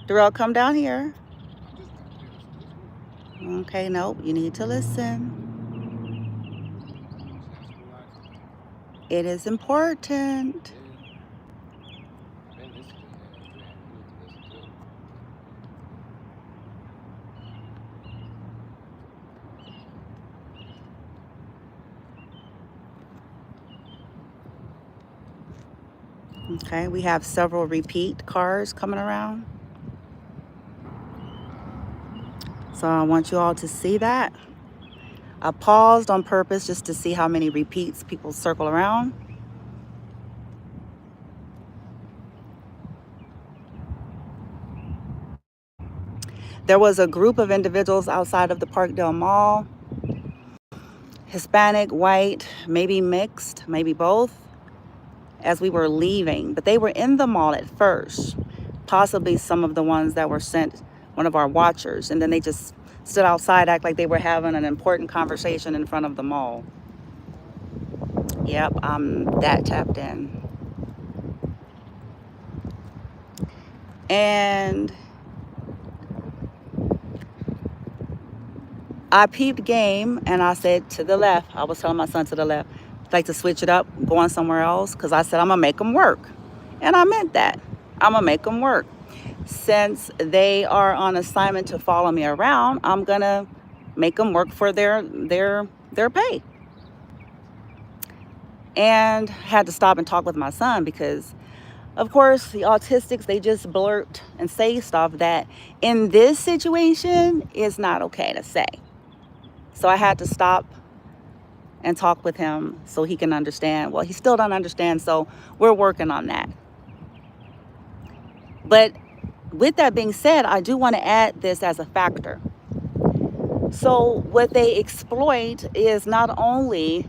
Darrell, come down here. Okay, nope, you need to listen. It is important. Okay, we have several repeat cards coming around. So I want you all to see that. I paused on purpose just to see how many repeats people circle around. There was a group of individuals outside of the Parkdale Mall, Hispanic, white, maybe mixed, maybe both, as we were leaving. But they were in the mall at first, possibly some of the ones that were sent one of our watchers, and then they just stood outside, act like they were having an important conversation in front of the mall. Yep, I'm that tapped in. And I peeped game and I said to the left. I was telling my son to the left, like to switch it up, going somewhere else, because I said I'm gonna make them work, and I meant that. I'm gonna make them work. Since they are on assignment to follow me around, I'm gonna make them work for their pay. And had to stop and talk with my son because, of course, the autistics, they just blurt and say stuff that in this situation is not okay to say. So I had to stop and talk with him so he can understand. Well, he still don't understand, so we're working on that. But with that being said, I do want to add this as a factor. So what they exploit is not only,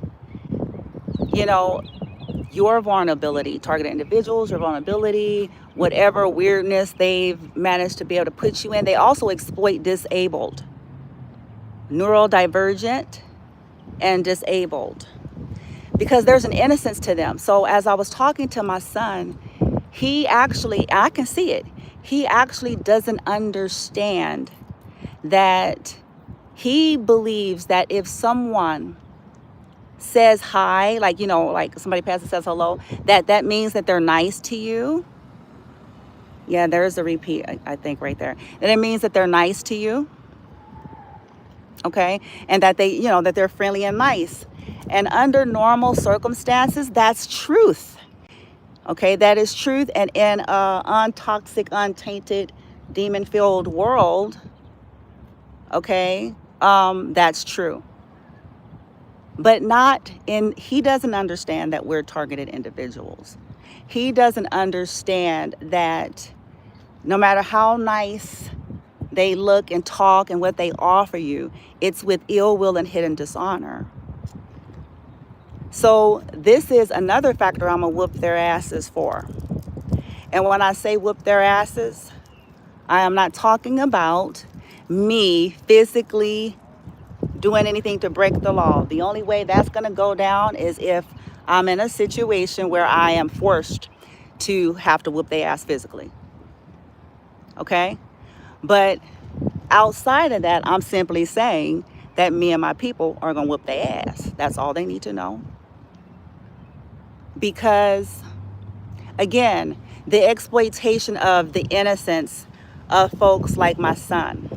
your vulnerability, targeted individuals, your vulnerability, whatever weirdness they've managed to be able to put you in. They also exploit disabled, neurodivergent, and disabled, because there's an innocence to them. So as I was talking to my son, I can see it, he actually doesn't understand that he believes that if someone says hi, like, like somebody passes and says hello, that means that they're nice to you. Yeah, there's a repeat, I think, right there. And it means that they're nice to you. Okay, and that they, that they're friendly and nice. And under normal circumstances, that's truth. Okay, that is truth. And in a untoxic, untainted, demon-filled world, okay, that's true. But he doesn't understand that we're targeted individuals. He doesn't understand that no matter how nice they look and talk and what they offer you, it's with ill will and hidden dishonor. So this is another factor I'm gonna whoop their asses for. And when I say whoop their asses, I am not talking about me physically doing anything to break the law. The only way that's gonna go down is if I'm in a situation where I am forced to have to whoop their ass physically. Okay? But outside of that, I'm simply saying that me and my people are gonna whoop their ass. That's all they need to know. Because, again, the exploitation of the innocence of folks like my son.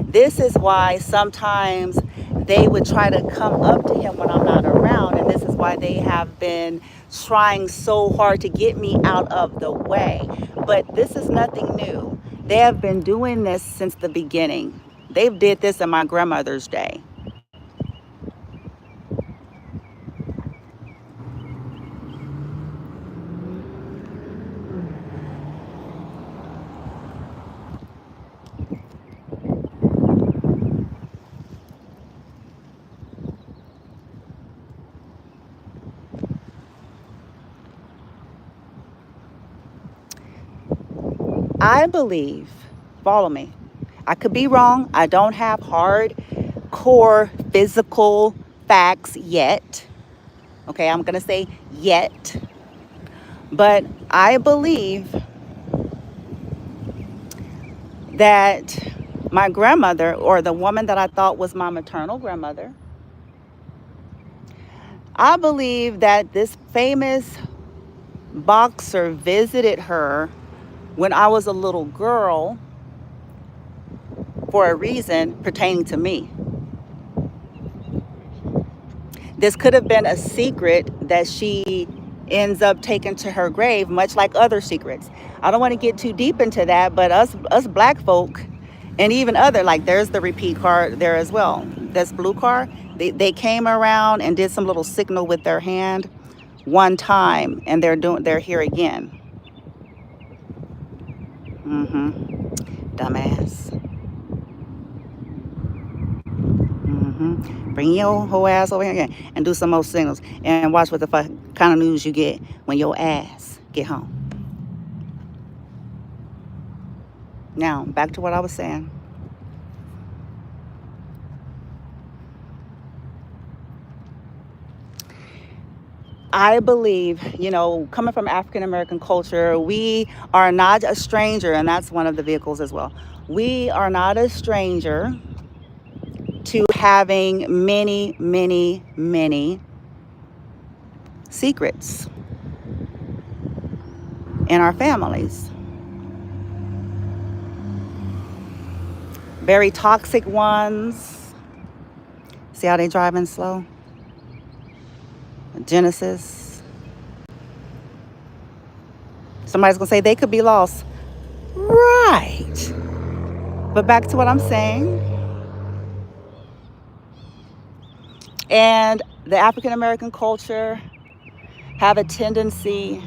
This is why sometimes they would try to come up to him when I'm not around, and this is why they have been trying so hard to get me out of the way. But this is nothing new. They have been doing this since the beginning. They've did this in my grandmother's day. I believe, follow me, I could be wrong. I don't have hardcore physical facts yet. Okay, I'm going to say yet. But I believe that my grandmother, or the woman that I thought was my maternal grandmother, I believe that this famous boxer visited her when I was a little girl for a reason pertaining to me. This could have been a secret that she ends up taking to her grave, much like other secrets. I don't want to get too deep into that, but us black folk, and even other, like there's the repeat card there as well. This blue card, they came around and did some little signal with their hand one time, and they're here again. Dumbass. Bring your whole ass over here again and do some more signals and watch what the fuck kind of news you get when your ass get home. Now, back to what I was saying. I believe, coming from African American culture, we are not a stranger, and that's one of the vehicles as well. We are not a stranger to having many, many, many secrets in our families. Very toxic ones. See how they driving slow? Genesis. Somebody's gonna say they could be lost. Right. But back to what I'm saying. And the African American culture have a tendency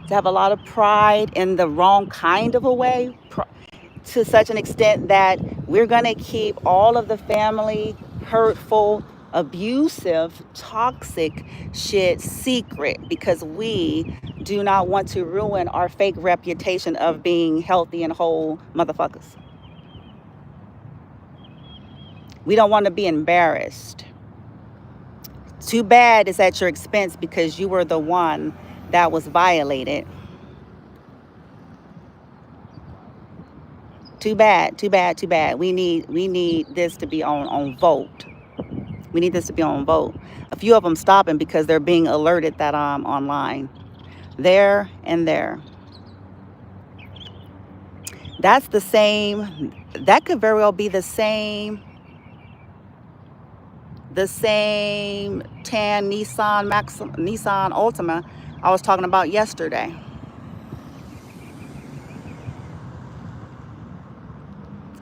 to have a lot of pride in the wrong kind of a way, to such an extent that we're going to keep all of the family hurtful, abusive, toxic shit secret because we do not want to ruin our fake reputation of being healthy and whole motherfuckers. We don't want to be embarrassed. Too bad it's at your expense because you were the one that was violated. Too bad, too bad, too bad. We need this to be on vote. We need this to be on vote. A few of them stopping because they're being alerted that I'm online. There and there. That's the same. That could very well be the same tan Nissan Altima I was talking about yesterday.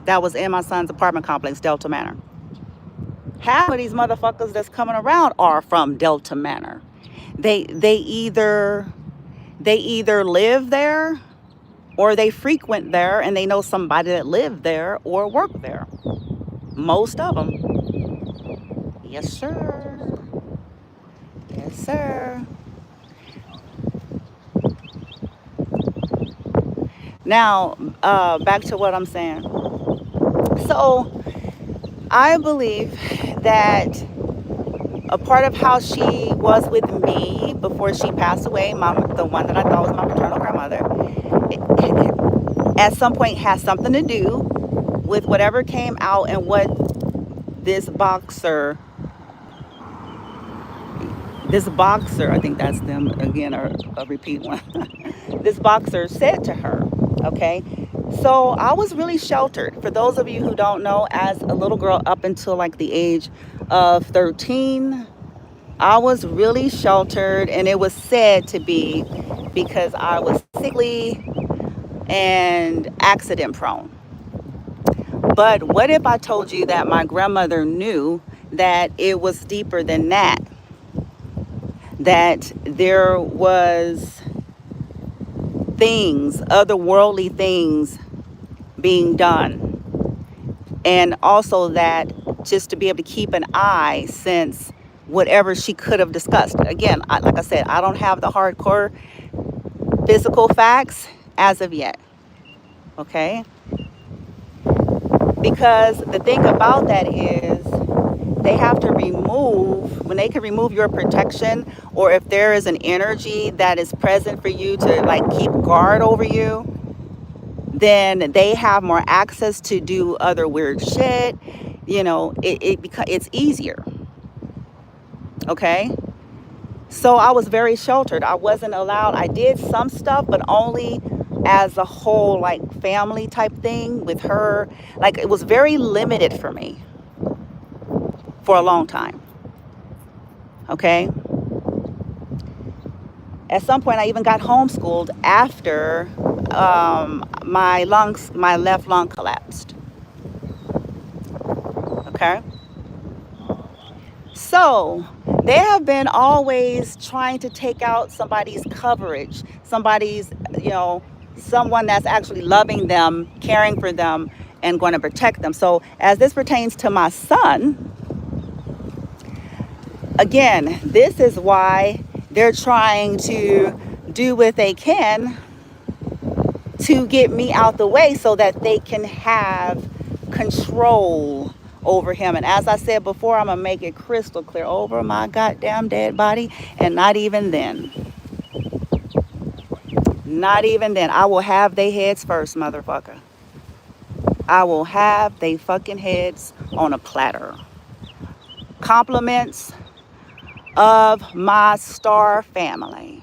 That was in my son's apartment complex, Delta Manor. Half of these motherfuckers that's coming around are from Delta Manor. They either live there or they frequent there and they know somebody that lived there or worked there. Most of them. Yes, sir. Yes, sir. Now, back to what I'm saying. So, I believe that a part of how she was with me before she passed away, the one that I thought was my maternal grandmother, at some point has something to do with whatever came out and what this boxer, I think that's them again, or a repeat one. This boxer said to her, okay? So I was really sheltered. For those of you who don't know, as a little girl up until like the age of 13, I was really sheltered, and it was said to be because I was sickly and accident prone. But what if I told you that my grandmother knew that it was deeper than that? That there was things, otherworldly things being done. And also that just to be able to keep an eye since whatever she could have discussed. Again, like I said, I don't have the hardcore physical facts as of yet. Okay? Because the thing about that is they have to when they can remove your protection, or if there is an energy that is present for you to like keep guard over you, then they have more access to do other weird shit. You know, it's easier. Okay. So I was very sheltered. I wasn't allowed. I did some stuff, but only as a whole, like family type thing with her. Like, it was very limited for me for a long time. Okay. At some point, I even got homeschooled after my left lung collapsed. Okay. So they have been always trying to take out somebody's coverage, somebody's, someone that's actually loving them, caring for them, and going to protect them. So as this pertains to my son, again, this is why they're trying to do what they can to get me out the way so that they can have control over him. And as I said before, I'm going to make it crystal clear, over my goddamn dead body. And not even then. Not even then. I will have their heads first, motherfucker. I will have they fucking heads on a platter. Compliments of my star family.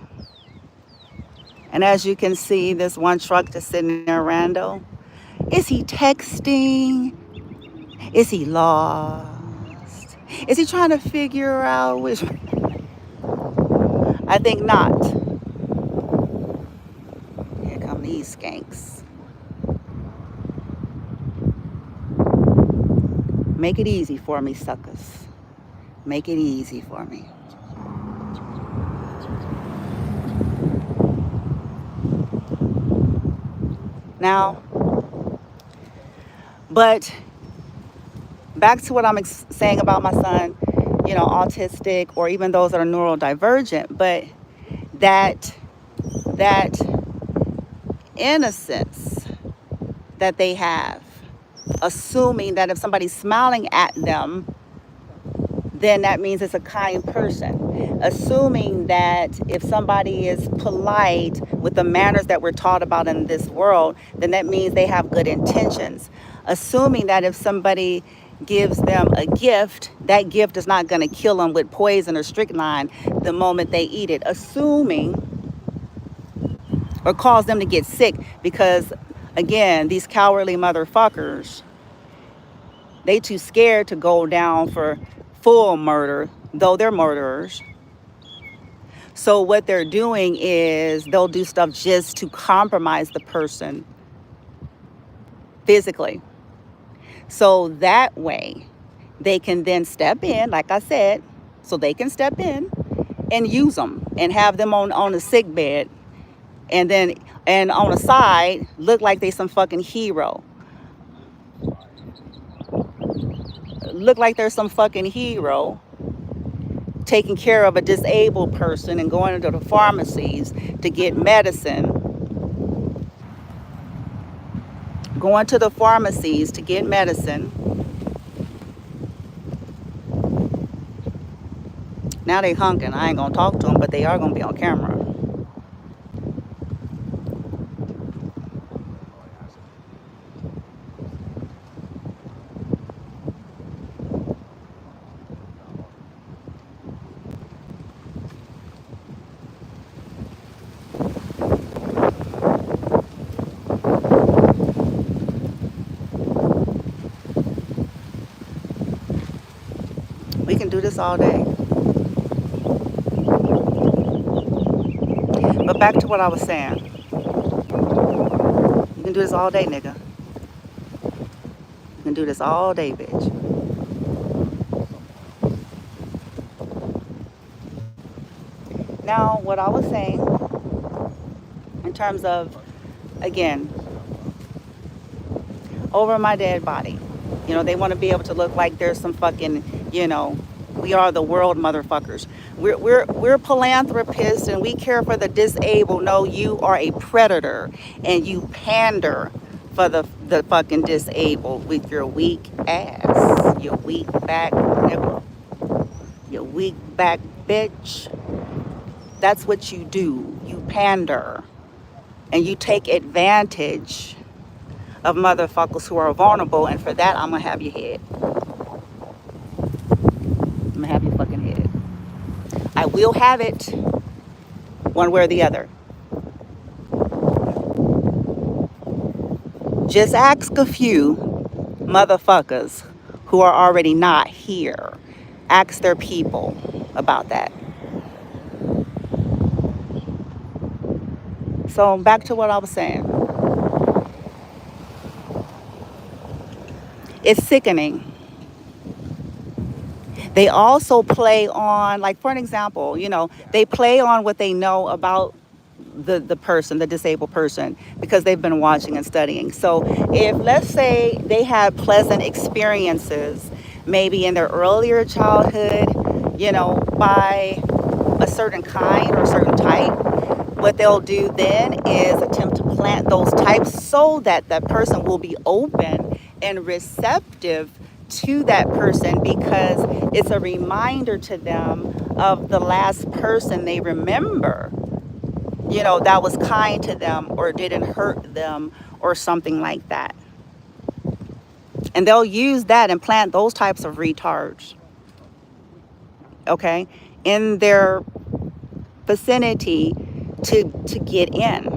And as you can see, this one truck just sitting there rando. Is he texting? Is he lost? Is he trying to figure out which? I think not. Here come these skanks. Make it easy for me, suckers. Make it easy for me. Now, but back to what I'm saying about my son, autistic, or even those that are neurodivergent, but that innocence that they have, assuming that if somebody's smiling at them, then that means it's a kind person. Assuming that if somebody is polite with the manners that we're taught about in this world, then that means they have good intentions. Assuming that if somebody gives them a gift, that gift is not going to kill them with poison or strychnine the moment they eat it. Assuming, or cause them to get sick, because again, these cowardly motherfuckers, they too scared to go down for full murder, though they're murderers. So what they're doing is they'll do stuff just to compromise the person physically. So that way they can then step in, like I said, so they can step in and use them and have them on a sick bed, and on the side look like they some fucking hero. Look like they're some fucking hero taking care of a disabled person and going into the pharmacies to get medicine. Going to the pharmacies to get medicine. Now they hunking. I ain't gonna talk to them, but they are gonna be on camera. We can do this all day. But back to what I was saying. You can do this all day, nigga. You can do this all day, bitch. Now, what I was saying, in terms of, again, over my dead body. They want to be able to look like there's some fucking, we are the world motherfuckers. We're philanthropists and we care for the disabled. No, you are a predator and you pander for the fucking disabled with your weak ass. Your weak back nigga. Your weak back bitch. That's what you do. You pander and you take advantage of motherfuckers who are vulnerable, and for that, I'm gonna have your head. I'm gonna have your fucking head. I will have it one way or the other. Just ask a few motherfuckers who are already not here. Ask their people about that. So back to what I was saying. It's sickening. They also play on, like for an example, they play on what they know about the person, the disabled person, because they've been watching and studying. So if, let's say, they had pleasant experiences, maybe in their earlier childhood, by a certain kind or a certain type, what they'll do then is attempt to plant those types so that that person will be open and receptive to that person, because it's a reminder to them of the last person they remember, that was kind to them or didn't hurt them or something like that. And they'll use that and plant those types of retards, okay, in their vicinity to get in,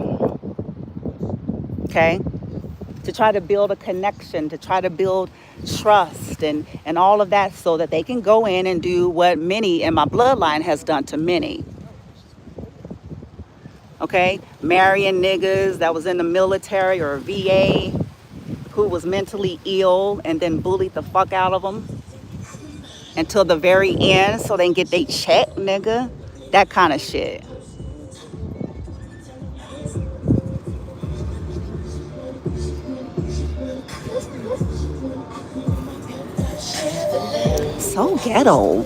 okay, to try to build a connection, to try to build trust and all of that, so that they can go in and do what many in my bloodline has done to many. Okay, marrying niggas that was in the military or VA who was mentally ill and then bullied the fuck out of them until the very end so they can get their check, nigga. That kind of shit. So ghetto.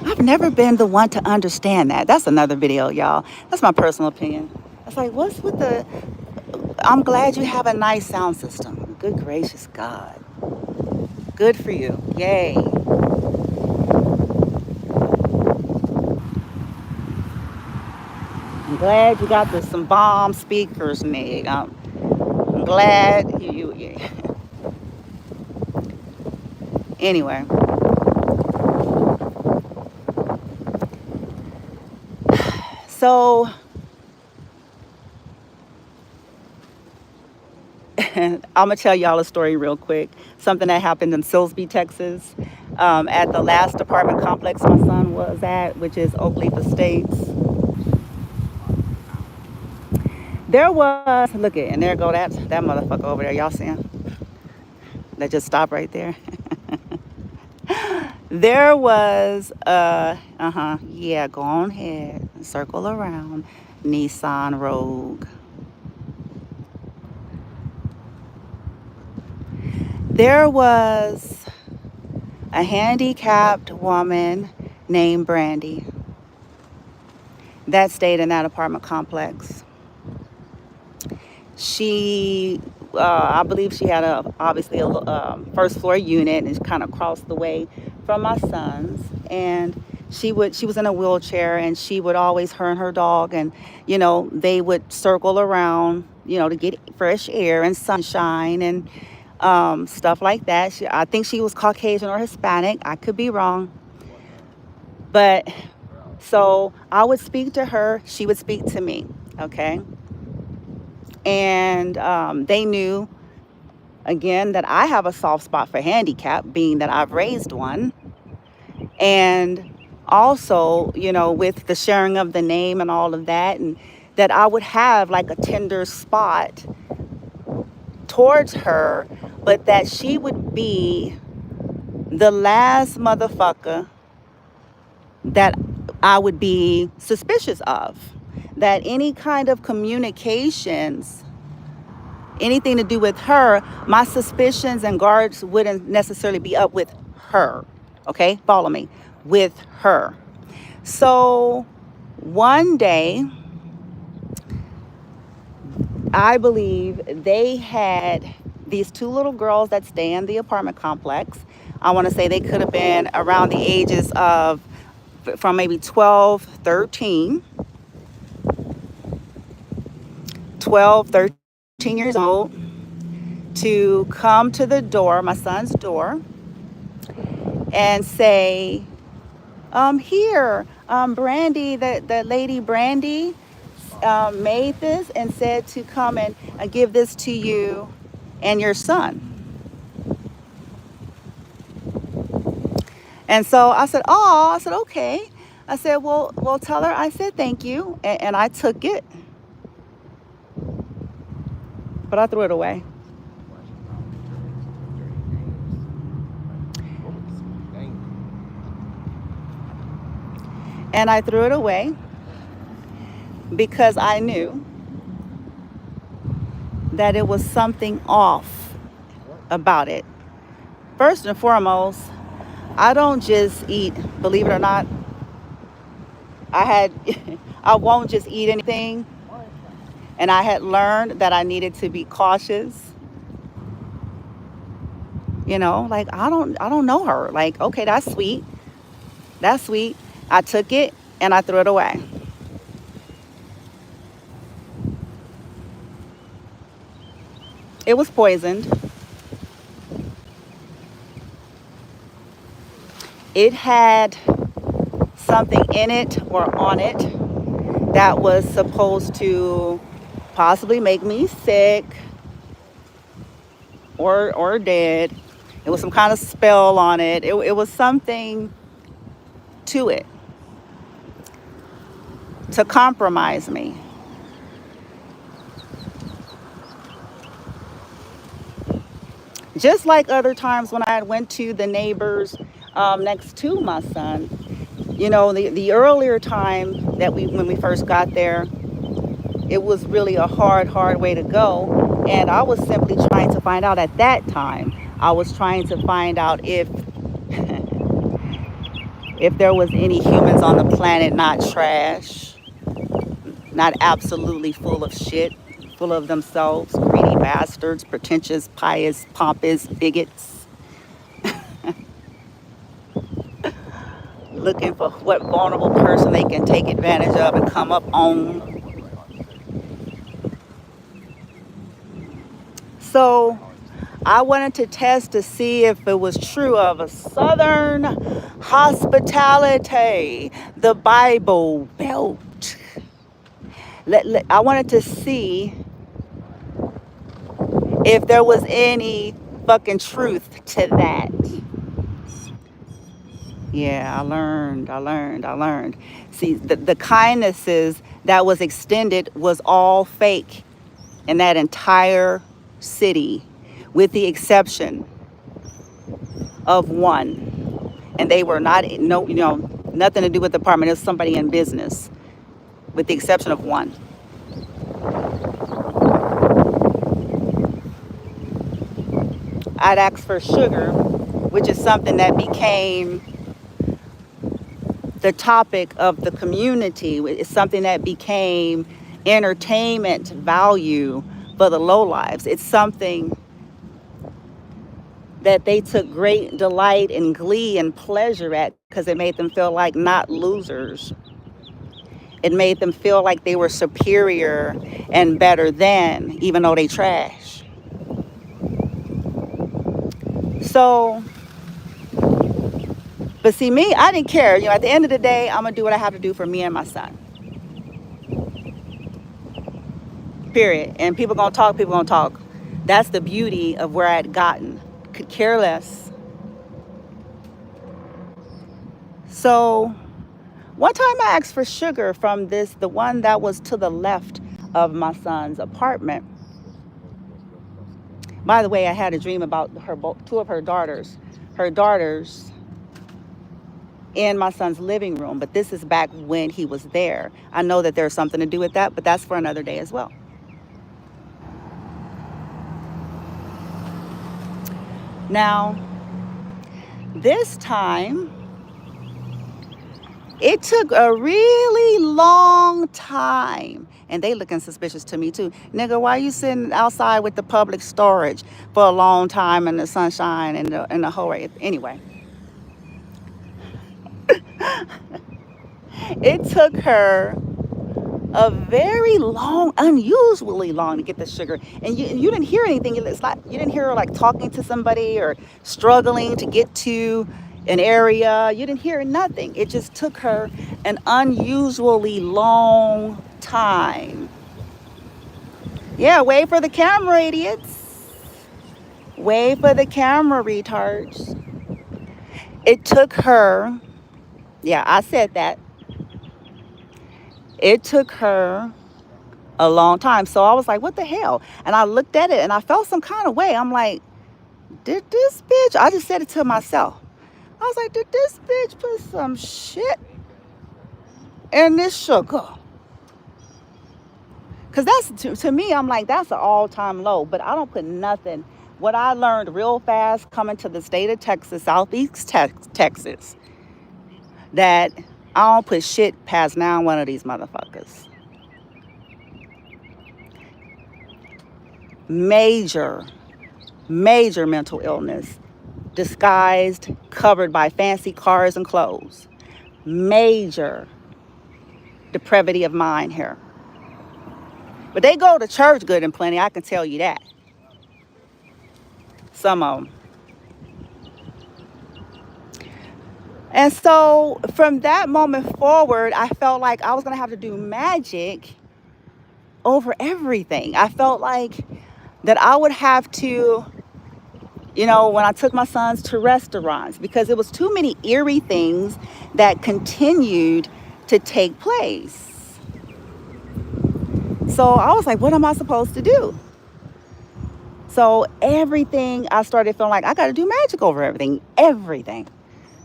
I've never been the one to understand that. That's another video, y'all. That's my personal opinion. It's like, what's with the... I'm glad you have a nice sound system. Good gracious God. Good for you. Yay. I'm glad you got some bomb speakers, Meg. I'm glad you. Anyway. So I'm gonna tell y'all a story real quick. Something that happened in Silsbee, Texas, at the last apartment complex my son was at, which is Oakleaf Estates. There was, look at, and there go that motherfucker over there. Y'all see him? That just stopped right there. There was yeah, go on ahead, circle around, Nissan Rogue. There was a handicapped woman named Brandy that stayed in that apartment complex. She, I believe she had obviously a first floor unit, and kind of across the way from my son's. And she was in a wheelchair, and she would always, her and her dog, and they would circle around, to get fresh air and sunshine and stuff like that. I think she was Caucasian or Hispanic. I could be wrong. But so I would speak to her. She would speak to me. Okay. And they knew, again, that I have a soft spot for handicap, being that I've raised one. And also, with the sharing of the name and all of that, and that I would have like a tender spot towards her, but that she would be the last motherfucker that I would be suspicious of. That any kind of communications, anything to do with her, my suspicions and guards wouldn't necessarily be up with her. Okay, follow me, with her. So one day, I believe they had these two little girls that stay in the apartment complex. I want to say they could have been around the ages of, from maybe 12, 13 years old. to come to the door, my son's door, and say, here, Brandy, the lady Brandy made this and said to come and give this to you and your son. And so I said, oh, I said, okay. I said, well, tell her I said thank you. And I took it, but I threw it away. And I threw it away because I knew that it was something off about it. First and foremost, I don't just eat, believe it or not, I won't just eat anything. And I had learned that I needed to be cautious. You know, like I don't know her. Like, okay, that's sweet. That's sweet. I took it and I threw it away. It was poisoned. It had something in it or on it that was supposed to possibly make me sick or dead. It was some kind of spell on it. It was something to it to compromise me. Just like other times when I went to the neighbors next to my son. You know, the earlier time that when we first got there, it was really a hard way to go. And I was simply trying to find out at that time, I was trying to find out if there was any humans on the planet not trash, not absolutely full of shit, full of themselves, greedy bastards, pretentious, pious, pompous, bigots, looking for what vulnerable person they can take advantage of and come up on. So I wanted to test to see if it was true of a Southern hospitality, the Bible Belt. I wanted to see if there was any fucking truth to that. Yeah, I learned. See, the kindnesses that was extended was all fake in that entire city, with the exception of one. And they were not, nothing to do with the apartment. It was somebody in business, with the exception of one. I'd asked for sugar, which is something that became the topic of the community. It's something that became entertainment value for the lowlives. It's something that they took great delight and glee and pleasure at because it made them feel like not losers. It made them feel like they were superior and better than, even though they trash. So, but see, me, I didn't care. At the end of the day, I'm going to do what I have to do for me and my son. Period. And people going to talk. That's the beauty of where I had gotten. Could care less. So one time I asked for sugar from the one that was to the left of my son's apartment. By the way, I had a dream about two of her daughters in my son's living room, but this is back when he was there. I know that there's something to do with that, but that's for another day as well. Now, this time, it took a really long time. And they looking suspicious to me too. Nigga, why you sitting outside with the public storage for a long time in the sunshine and the whole way? Anyway. It took her a very long, unusually long to get the sugar. And you didn't hear anything. It's like you didn't hear her like talking to somebody or struggling to get to an area. You didn't hear nothing. It just took her an unusually long time. Yeah, wait for the camera, idiots. Wait for the camera, retards. It took her, yeah, I said that. It took her a long time. So I was like, what the hell? And I looked at it and I felt some kind of way. I'm like, did this bitch, I just said it to myself. I was like, did this bitch put some shit in this sugar? Because that's, to me, I'm like, that's an all-time low. But I don't put nothing. What I learned real fast coming to the state of Texas, Southeast Texas, that I don't put shit past now one of these motherfuckers. Major mental illness, disguised, covered by fancy cars and clothes. Major depravity of mind here. But they go to church good and plenty, I can tell you that. Some of them. And so from that moment forward, I felt like I was going to have to do magic over everything. I felt like that I would have to, when I took my sons to restaurants, because it was too many eerie things that continued to take place. So I was like, what am I supposed to do? So everything, I started feeling like I got to do magic over everything.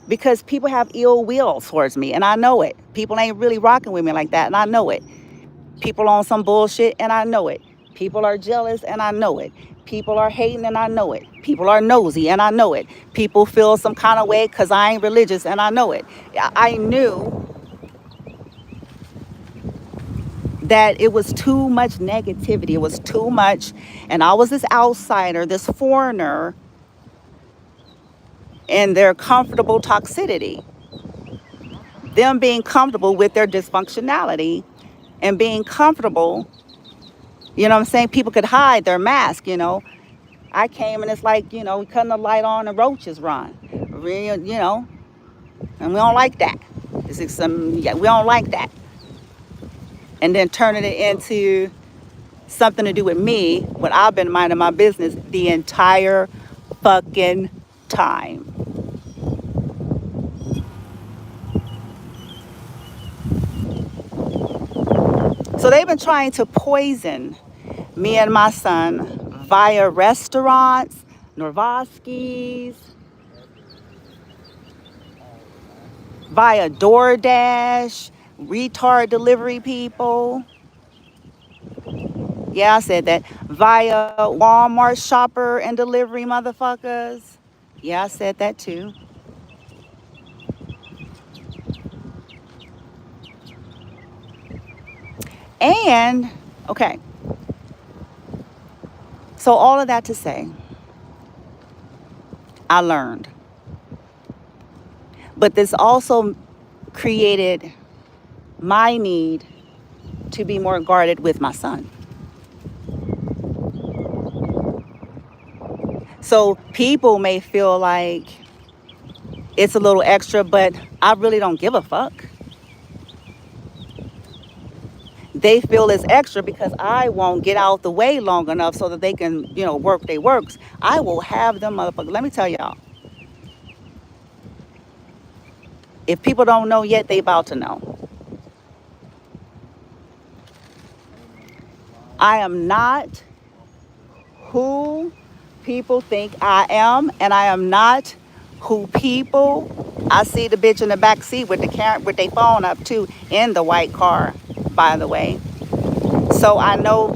Because people have ill will towards me, and I know it. People ain't really rocking with me like that, and I know it. People on some bullshit, and I know it. People are jealous, and I know it. People are hating, and I know it. People are nosy, and I know it. People feel some kind of way because I ain't religious, and I know it. I knew that it was too much negativity. It was too much, and I was this outsider, this foreigner, in their comfortable toxicity. Them being comfortable with their dysfunctionality and being comfortable, you know what I'm saying? People could hide their mask, I came and it's like, we cutting the light on and roaches run, and we don't like that. It's like we don't like that. And then turning it into something to do with me when I've been minding my business the entire fucking time. So they've been trying to poison me and my son via restaurants, Norvoski's, via DoorDash, retard delivery people. Yeah, I said that. Via Walmart shopper and delivery motherfuckers. Yeah, I said that too. And, okay. So all of that to say, I learned. But this also created my need to be more guarded with my son. So people may feel like it's a little extra, but I really don't give a fuck. They feel it's extra because I won't get out the way long enough so that they can, work their works. I will have them motherfuckers. Let me tell y'all. If people don't know yet, they about to know. I am not who people think I am, and I am not who I see the bitch in the back seat with their phone up too in the white car, by the way. So I know.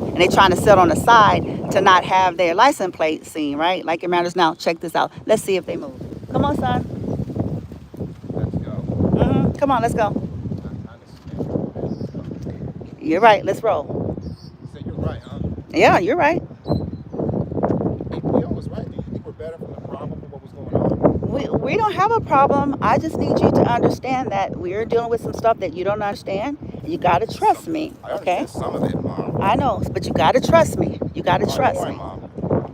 And they trying to sit on the side to not have their license plate seen, right? Like it matters now. Check this out. Let's see if they move. Come on, son. Let's go. Come on, let's go. You're right. Let's roll. You said you're right, huh? Yeah, you're right. Hey, Leo was right. Do you think we're better from the problem for what was going on? we don't have a problem. I just need you to understand that we're dealing with some stuff that you don't understand. You got to trust me, I okay? understand some of it, Mom. I know, but you got to trust me. You got to Don't trust worry, me. Mom.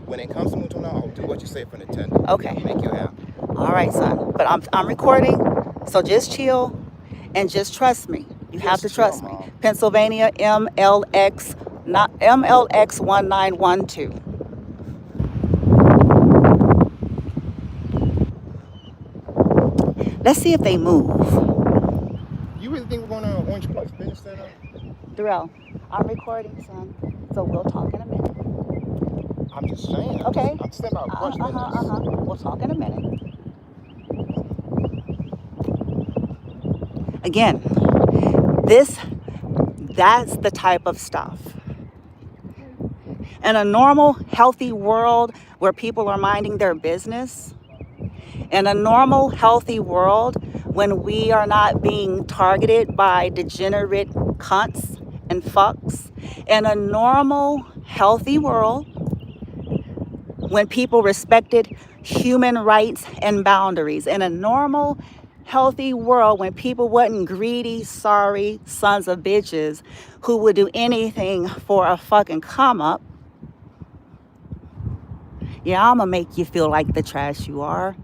When it comes to Mutuna, I'll do what you say for Nintendo. Okay. It'll make you happy. All right, son. But I'm recording, so just chill and just trust me. You have to Just chill, trust me. Mom. Pennsylvania MLX, not MLX 1912. Let's see if they move. You really think we're going to Orange Park finish that up? Darrell, I'm recording, son. So we'll talk in a minute. I'm just saying. Okay. I'm just about questioning this. We'll talk in a minute. Again, that's the type of stuff. In a normal, healthy world where people are minding their business, in a normal, healthy world when we are not being targeted by degenerate cunts and fucks, in a normal, healthy world when people respected human rights and boundaries, in a normal, healthy world when people wasn't greedy, sorry sons of bitches who would do anything for a fucking come up, yeah, I'm gonna make you feel like the trash you are.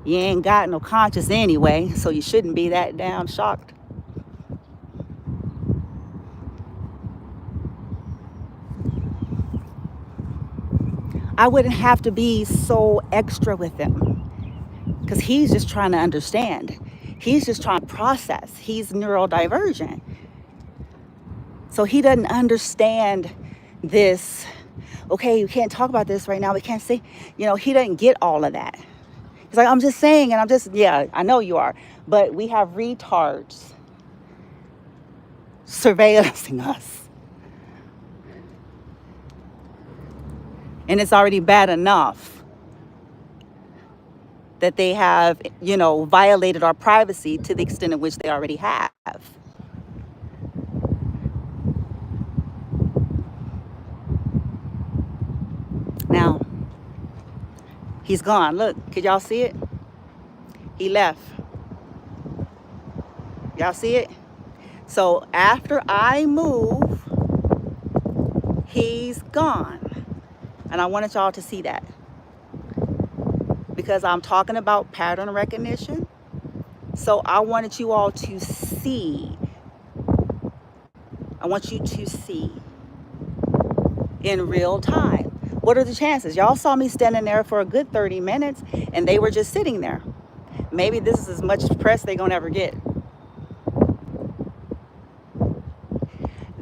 You ain't got no conscience anyway, so you shouldn't be that damn shocked. I wouldn't have to be so extra with him because he's just trying to understand. He's just trying to process. He's neurodivergent. So he doesn't understand this. Okay, you can't talk about this right now. We can't say, he doesn't get all of that. He's like, I'm just saying, and yeah, I know you are. But we have retards surveillancing us. And it's already bad enough that they have, violated our privacy to the extent in which they already have. Now, he's gone. Look, could y'all see it? He left. Y'all see it? So after I move, he's gone. And I wanted y'all to see that. Because I'm talking about pattern recognition. So I wanted you all to see. I want you to see in real time. What are the chances? Y'all saw me standing there for a good 30 minutes and they were just sitting there. Maybe this is as much press they're gonna ever get.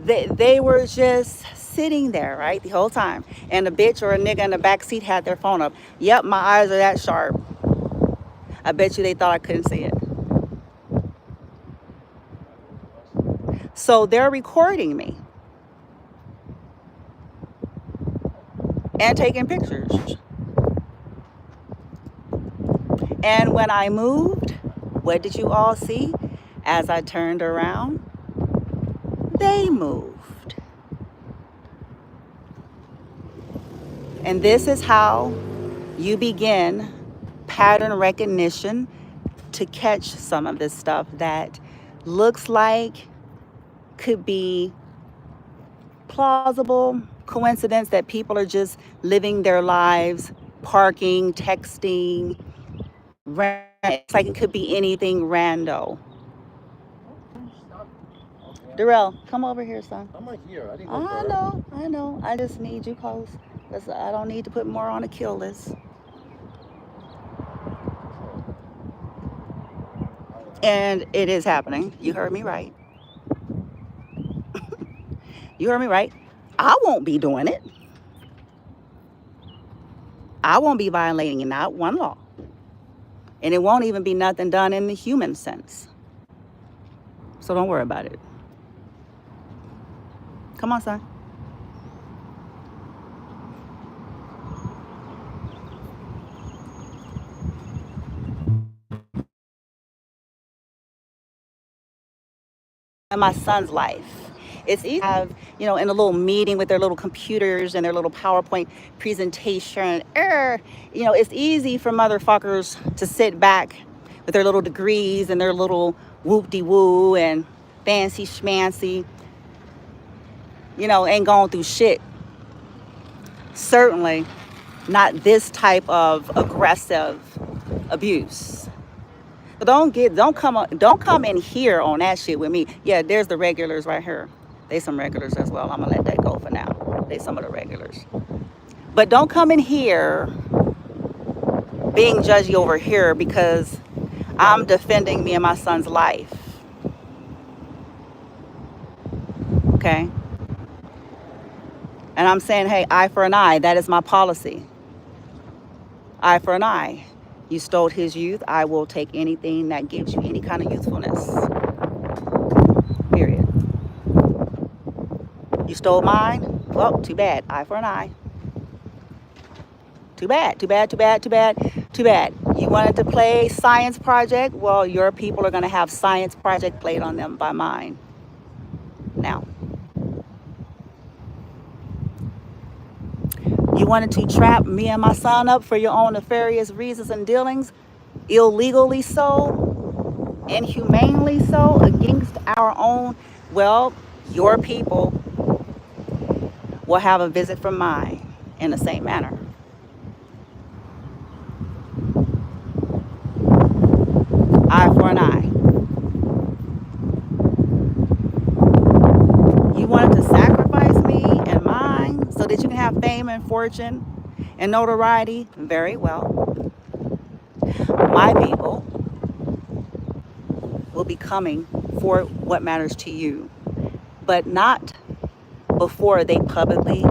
They were just sitting there, right, the whole time. And a bitch or a nigga in the back seat had their phone up. Yep, my eyes are that sharp. I bet you they thought I couldn't see it. So they're recording me and taking pictures. And when I moved, what did you all see? As I turned around, they moved. And this is how you begin pattern recognition to catch some of this stuff that looks like could be plausible coincidence that people are just living their lives, parking, texting. It's like it could be anything rando. Darrell, come over here, son. I'm right here. I didn't go I know. I just need you close. Because I don't need to put more on a kill list. And it is happening. You heard me right. You heard me right. I won't be doing it. I won't be violating not one law. And it won't even be nothing done in the human sense. So don't worry about it. Come on, son. In my son's life. It's easy to have, in a little meeting with their little computers and their little PowerPoint presentation. It's easy for motherfuckers to sit back with their little degrees and their little whoop-de-woo and fancy schmancy, ain't going through shit. Certainly not this type of aggressive abuse. But don't come in here on that shit with me. Yeah, there's the regulars right here. They some regulars as well. I'm gonna let that go for now. They some of the regulars. But don't come in here being judgy over here because I'm defending me and my son's life. Okay? And I'm saying, hey, eye for an eye. That is my policy. Eye for an eye. You stole his youth. I will take anything that gives you any kind of youthfulness. Period. You stole mine? Well, too bad. Eye for an eye. Too bad, too bad, too bad, too bad, too bad. You wanted to play science project? Well, your people are going to have science project played on them by mine. Now, you wanted to trap me and my son up for your own nefarious reasons and dealings, illegally so, inhumanely so, against our own, well, your people will have a visit from mine in the same manner. Eye for an eye. You wanted to sacrifice me and mine so that you can have fame and fortune and notoriety? Very well. My people will be coming for what matters to you, but not before they publicly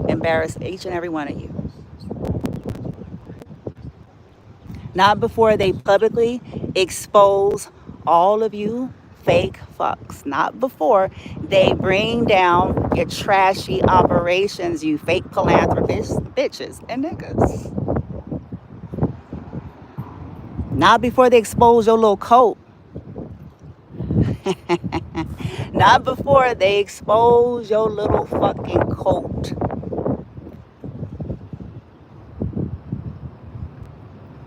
embarrass each and every one of you. Not before they publicly expose all of you fake fucks. Not before they bring down your trashy operations, you fake philanthropists, bitches and niggas. Not before they expose your little coat. Not before they expose your little fucking coat.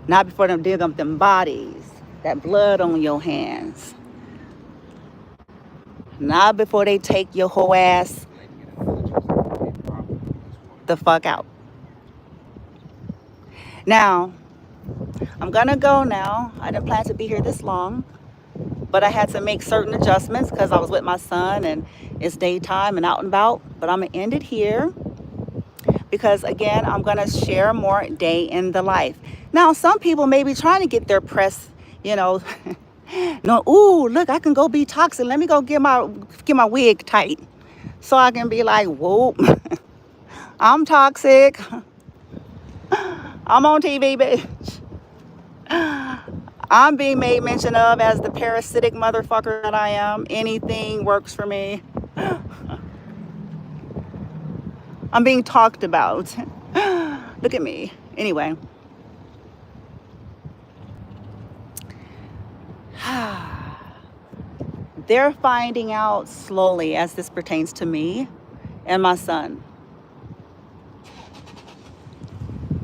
Not before them dig up them bodies, that blood on your hands. Not before they take your whole ass the fuck out. Now, I'm gonna go now. I didn't plan to be here this long, but I had to make certain adjustments because I was with my son and it's daytime and out and about. But I'm gonna end it here because again, I'm gonna share more day in the life. Now, some people may be trying to get their press, no, ooh, look, I can go be toxic. Let me go get my wig tight so I can be like, whoop, I'm toxic. I'm on TV, bitch. I'm being made mention of as the parasitic motherfucker that I am. Anything works for me. I'm being talked about. Look at me. Anyway. They're finding out slowly as this pertains to me and my son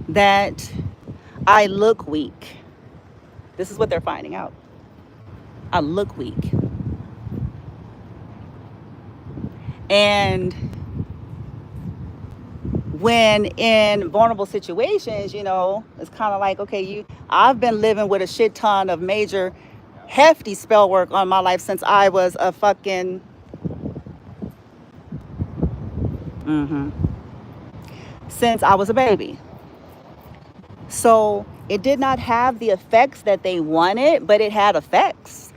that I look weak. This is what they're finding out. I look weak. And when in vulnerable situations, it's kind of like, okay, I've been living with a shit ton of major hefty spell work on my life since I was a fucking since I was a baby. So it did not have the effects that they wanted, but it had effects.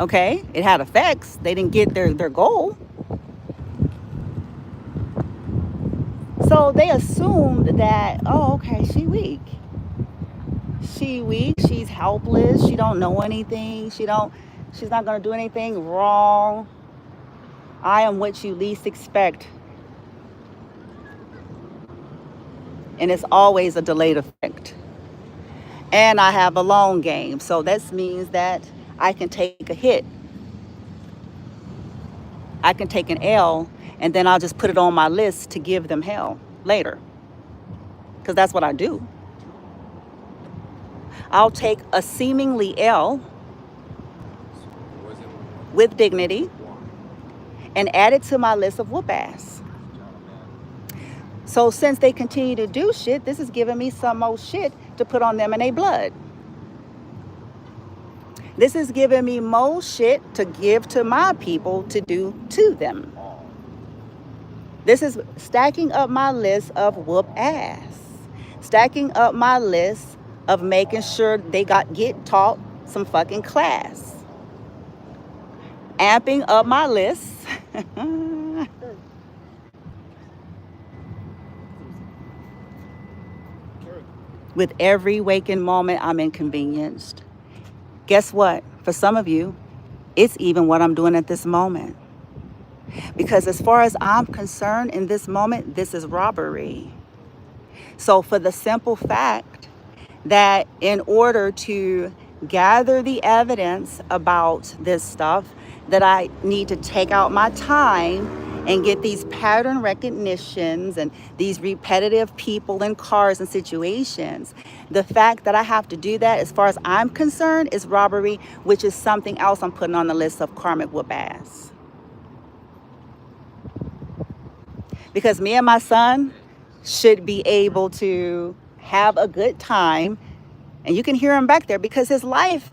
Okay, it had effects. They didn't get their goal. So they assumed that, oh, okay, she weak. She's helpless, she don't know anything, she's not gonna do anything wrong. I am what you least expect. And it's always a delayed effect. And I have a long game, so that means that I can take a hit. I can take an L and then I'll just put it on my list to give them hell later. Because that's what I do. I'll take a seemingly L with dignity and add it to my list of whoop ass. So since they continue to do shit, this is giving me some more shit to put on them in their blood. This is giving me more shit to give to my people to do to them. This is stacking up my list of whoop ass. Stacking up my list of making sure they get taught some fucking class. Amping up my list. With every waking moment, I'm inconvenienced. Guess what? For some of you, it's even what I'm doing at this moment. Because as far as I'm concerned, in this moment, this is robbery. So for the simple fact that in order to gather the evidence about this stuff, that I need to take out my time and get these pattern recognitions and these repetitive people and cars and situations. The fact that I have to do that, as far as I'm concerned, is robbery, which is something else I'm putting on the list of karmic whoop ass. Because me and my son should be able to have a good time. And you can hear him back there because his life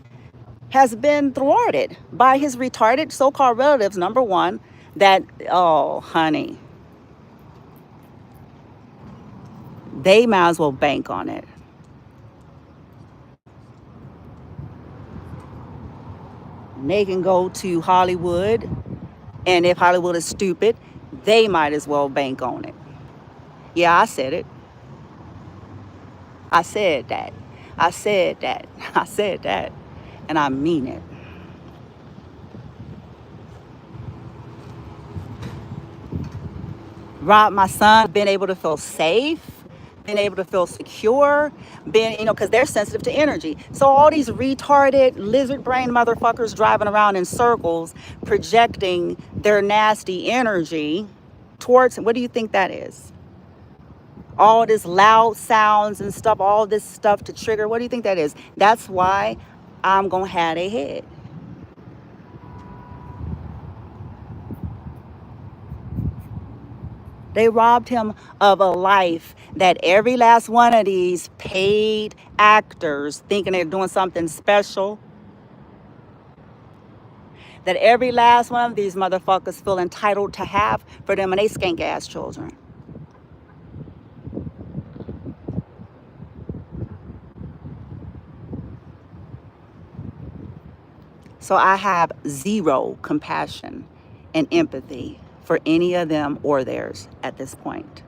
has been thwarted by his retarded so-called relatives, number one, that, oh, honey, they might as well bank on it. They can go to Hollywood, and if Hollywood is stupid, they might as well bank on it. Yeah, I said it. I said that. I said that. I said that. And I mean it. Rob my son, been able to feel safe, been able to feel secure, because they're sensitive to energy. So all these retarded lizard brain motherfuckers driving around in circles, projecting their nasty energy towards, what do you think that is? All this loud sounds and stuff, all this stuff to trigger, what do you think that is? That's why I'm gonna have a head. They robbed him of a life that every last one of these paid actors thinking they're doing something special, that every last one of these motherfuckers feel entitled to have for them and they skank ass children. So I have zero compassion and empathy for any of them or theirs at this point.